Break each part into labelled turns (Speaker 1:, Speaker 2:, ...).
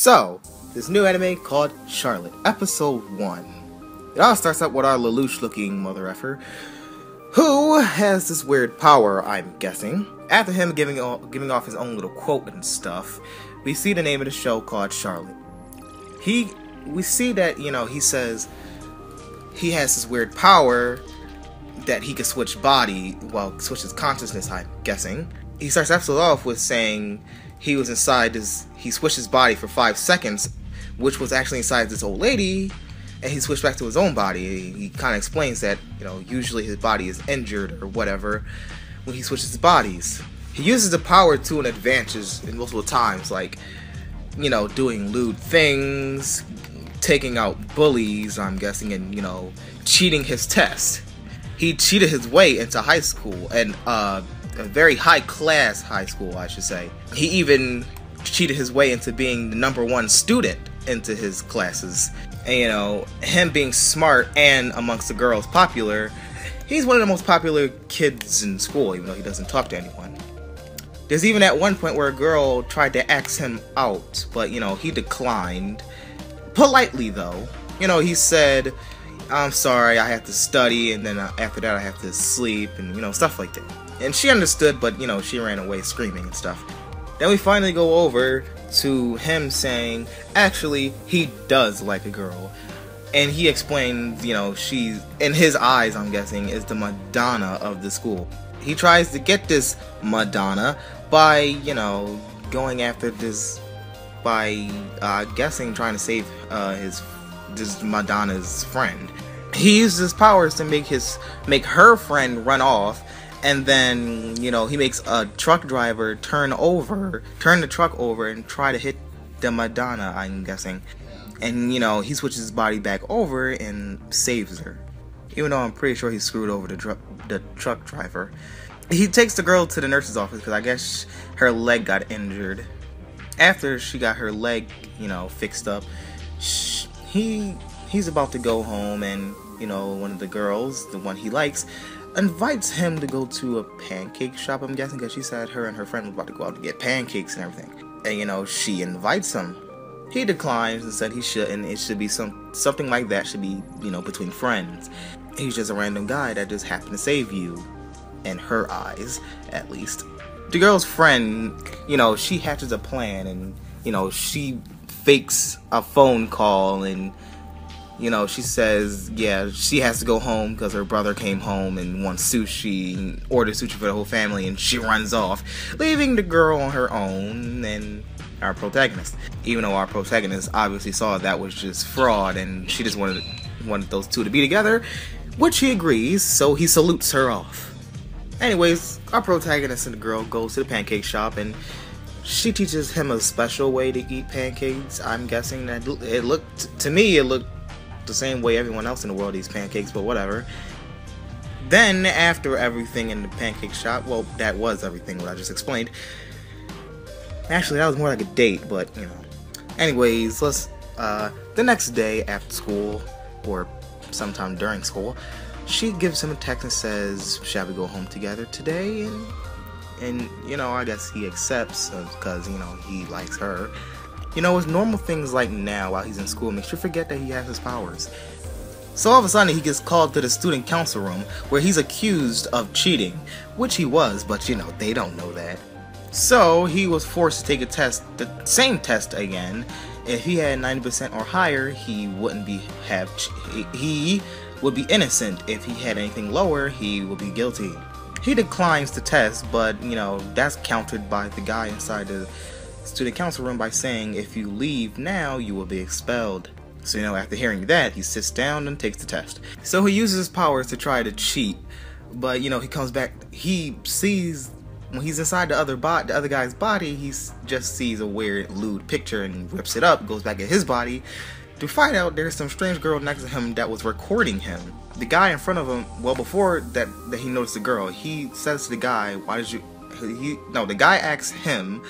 Speaker 1: So, this new anime called Charlotte, Episode 1. It all starts up with our Lelouch-looking mother effer, who has this weird power, I'm guessing. After him giving off his own little quote and stuff, we see the name of the show called Charlotte. We see that, he says he has this weird power that he can switch body, well, switch his consciousness, I'm guessing. He starts the episode off with saying he was inside he switched his body for 5 seconds, which was actually inside this old lady, and he switched back to his own body. He kind of explains that, usually his body is injured or whatever when he switches bodies. He uses the power to an advantage in multiple times, like, doing lewd things, taking out bullies, I'm guessing, and, cheating his test. He cheated his way into high school, and a very high-class high school, I should say. He even cheated his way into being the #1 student into his classes. And, him being smart and amongst the girls popular, he's one of the most popular kids in school, even though he doesn't talk to anyone. There's even at one point where a girl tried to ask him out, but, he declined. Politely, though. He said, "I'm sorry, I have to study, and then after that I have to sleep," and, stuff like that. And she understood, but, she ran away screaming and stuff. Then we finally go over to him saying, actually, he does like a girl. And he explains, she, in his eyes, I'm guessing, is the Madonna of the school. He tries to get this Madonna by, going after this, by, guessing, trying to save, this Madonna's friend. He uses his powers to make her friend run off, and then, he makes a truck driver turn the truck over and try to hit the Madonna, I'm guessing. And, he switches his body back over and saves her. Even though I'm pretty sure he screwed over the truck driver. He takes the girl to the nurse's office because I guess her leg got injured. After she got her leg, fixed up, he's about to go home, and, one of the girls, the one he likes, invites him to go to a pancake shop, I'm guessing, because she said her and her friend was about to go out to get pancakes and everything. And, she invites him. He declines and said he shouldn't. It should be something like that should be, between friends. He's just a random guy that just happened to save you. In her eyes, at least. The girl's friend, she hatches a plan, and, she fakes a phone call, and, she says, yeah, she has to go home because her brother came home and wants sushi, and orders sushi for the whole family, and she runs off, leaving the girl on her own, and our protagonist. Even though our protagonist obviously saw that was just fraud, and she just wanted those two to be together, which he agrees, so he salutes her off. Anyways, our protagonist and the girl goes to the pancake shop, and she teaches him a special way to eat pancakes. I'm guessing that it looked the same way everyone else in the world eats pancakes, but whatever. Then, after everything in the pancake shop, well, that was everything what I just explained. Actually, that was more like a date, but, Anyways, the next day after school, or sometime during school, she gives him a text and says, "Shall we go home together today?" And I guess he accepts because, he likes her. It's normal things like now while he's in school makes you forget that he has his powers. So all of a sudden he gets called to the student council room where he's accused of cheating, which he was, but they don't know that. So he was forced to take a test, the same test again. If he had 90% or higher, he would be innocent. If he had anything lower, he would be guilty. He declines the test, but, that's countered by the guy inside the student council room by saying, if you leave now, you will be expelled. So, after hearing that, he sits down and takes the test. So he uses his powers to try to cheat, but, he comes back, he sees, when he's inside the other guy's body, he just sees a weird, lewd picture and rips it up, goes back in his body, to find out there's some strange girl next to him that was recording him. The guy in front of him, well, before that he noticed the girl, he says to the guy, the guy asks him,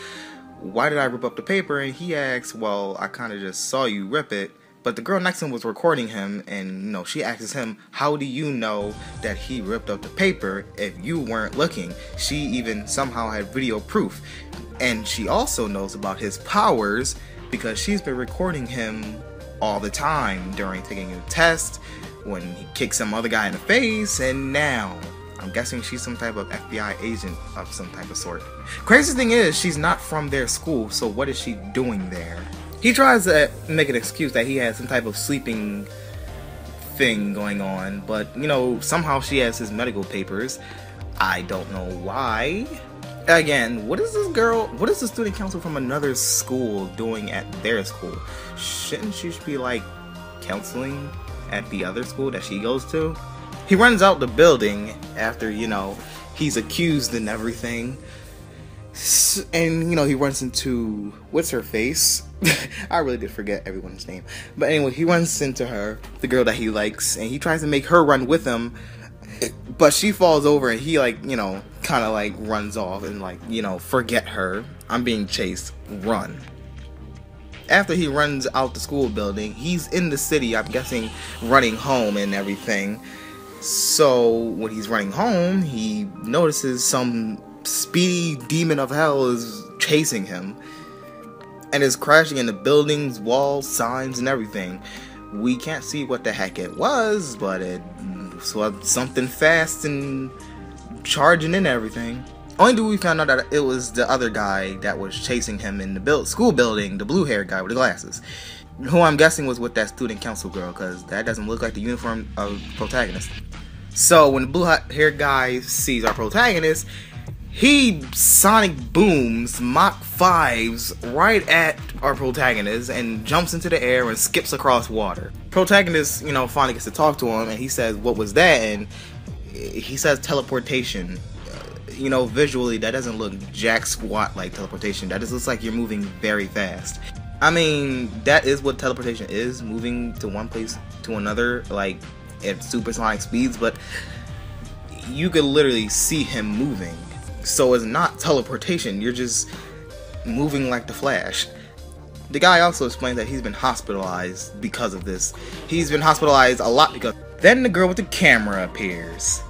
Speaker 1: "Why did I rip up the paper?" And he asks, "Well, I kind of just saw you rip it, But the girl next to him was recording him, and you know, she asks him, how do you know that he ripped up the paper if you weren't looking? She even somehow had video proof. And she also knows about his powers because she's been recording him all the time during taking a test, when he kicks some other guy in the face, and now I'm guessing she's some type of FBI agent of some type of sort. Crazy thing is, she's not from their school, so what is she doing there? He tries to make an excuse that he has some type of sleeping thing going on, but you know, somehow she has his medical papers. I don't know why. Again, what is the student council from another school doing at their school? Shouldn't she be like counseling at the other school that she goes to? He runs out the building after, you know, he's accused and everything. And, you know, he runs into, what's her face? I really did forget everyone's name. But anyway, he runs into her, the girl that he likes, and he tries to make her run with him. But she falls over and he, like, you know, kind of like runs off and, like, you know, forget her. I'm being chased. Run. After he runs out the school building, he's in the city, I'm guessing, running home and everything. So when he's running home, he notices some speedy demon of hell is chasing him and is crashing into buildings, walls, signs, and everything. We can't see what the heck it was, but it was something fast and charging in everything. Only do we find out that it was the other guy that was chasing him in the school building, the blue-haired guy with the glasses, who I'm guessing was with that student council girl, because that doesn't look like the uniform of the protagonist. So when the blue-haired guy sees our protagonist, he sonic booms Mach 5s right at our protagonist and jumps into the air and skips across water. Protagonist, you know, finally gets to talk to him, and he says, what was that? And he says teleportation. You know, visually, that doesn't look jack squat like teleportation. That just looks like you're moving very fast. I mean, that is what teleportation is, moving to one place to another, like, at supersonic speeds, but you could literally see him moving. So it's not teleportation, you're just moving like the Flash. The guy also explains that he's been hospitalized because of this. He's been hospitalized a lot because... Then the girl with the camera appears.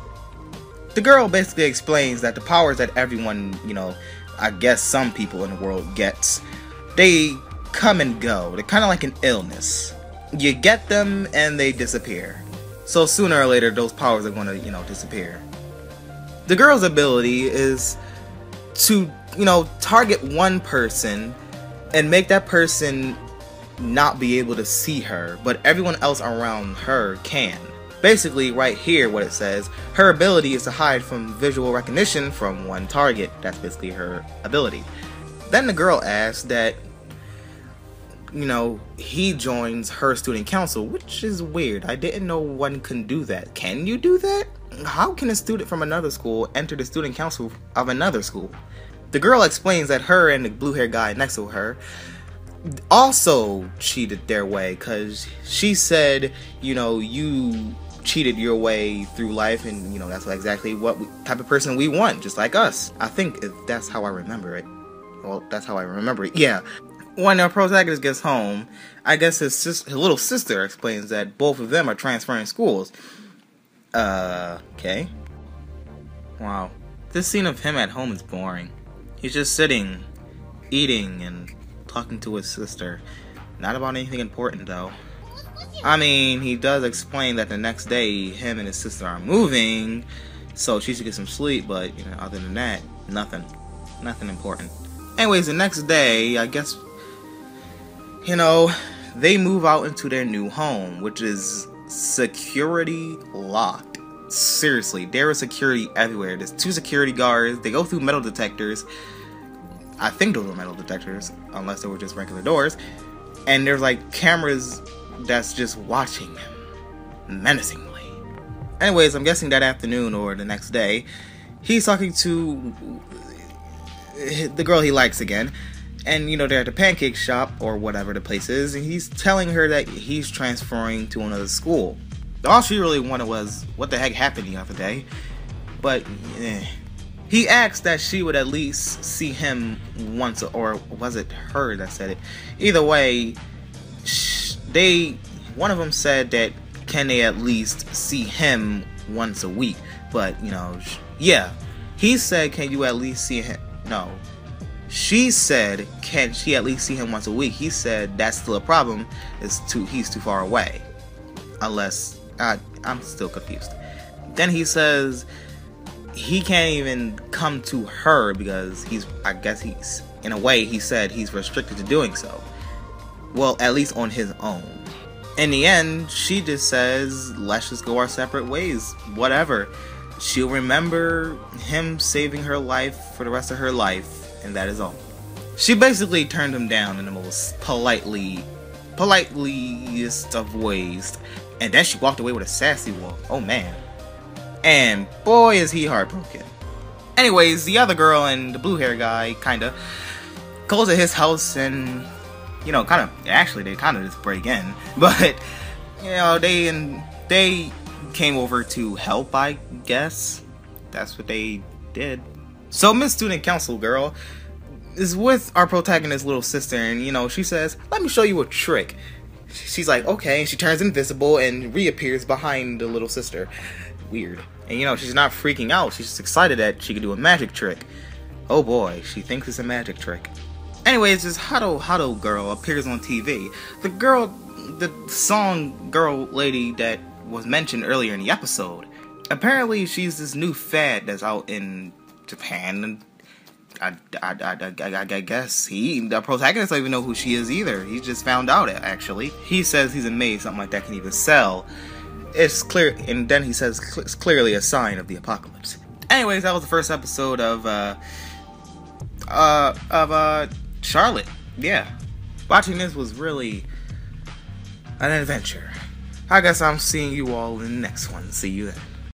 Speaker 1: The girl basically explains that the powers that everyone, you know, I guess some people in the world gets, they come and go. They're kind of like an illness. You get them and they disappear. So sooner or later, those powers are going to, you know, disappear. The girl's ability is to, you know, target one person and make that person not be able to see her, but everyone else around her can. Basically, right here, what it says, her ability is to hide from visual recognition from one target. That's basically her ability. Then the girl asks that, you know, he joins her student council, which is weird. I didn't know one can do that. Can you do that? How can a student from another school enter the student council of another school? The girl explains that her and the blue-haired guy next to her also cheated their way, because she said, you know, you cheated your way through life, and you know, that's exactly what type of person we want, just like us. I think that's how I remember it. Well, that's how I remember it. Yeah. When our protagonist gets home, I guess his little sister explains that both of them are transferring schools. Okay. Wow. This scene of him at home is boring. He's just sitting, eating, and talking to his sister. Not about anything important, though. I mean, he does explain that the next day, him and his sister are moving, so she should get some sleep, but, you know, other than that, nothing. Nothing important. Anyways, the next day, I guess, you know, they move out into their new home, which is security locked. Seriously, there is security everywhere. There's 2 security guards. They go through metal detectors. I think those were metal detectors, unless they were just regular doors. And there's like cameras that's just watching him menacingly. Anyways, I'm guessing that afternoon or the next day, he's talking to the girl he likes again. And, you know, they're at the pancake shop, or whatever the place is, and he's telling her that he's transferring to another school. All she really wanted was, what the heck happened the other day? But, he asked that she would at least see him once, or was it her that said it? Either way, they one of them said that can they at least see him once a week, but you know, yeah, he said can you at least see him? No, she said can she at least see him once a week? He said that's still a problem, he's too far away, unless I'm still confused. Then he says he can't even come to her because I guess he's in a way he said he's restricted to doing so. Well, at least on his own. In the end, she just says, let's just go our separate ways. Whatever. She'll remember him saving her life for the rest of her life, and that is all. She basically turned him down in the most politeliest of ways. And then she walked away with a sassy walk. Oh man. And boy is he heartbroken. Anyways, the other girl and the blue hair guy kinda goes to his house and, you know, they kinda just break in. But, you know, they came over to help, I guess. That's what they did. So Miss Student Council girl is with our protagonist's little sister, and, you know, she says, let me show you a trick. She's like, okay, and she turns invisible and reappears behind the little sister. Weird. And, you know, she's not freaking out. She's just excited that she can do a magic trick. Oh boy, she thinks it's a magic trick. Anyways, this Huddle girl appears on TV. The song girl lady that was mentioned earlier in the episode. Apparently, she's this new fad that's out in Japan. And I guess the protagonist don't even know who she is either. He just found out it, actually. He says he's amazed something like that can even sell. It's clear, and then he says it's clearly a sign of the apocalypse. Anyways, that was the first episode of Charlotte. Yeah, watching this was really an adventure. I guess I'm seeing you all in the next one. See you then.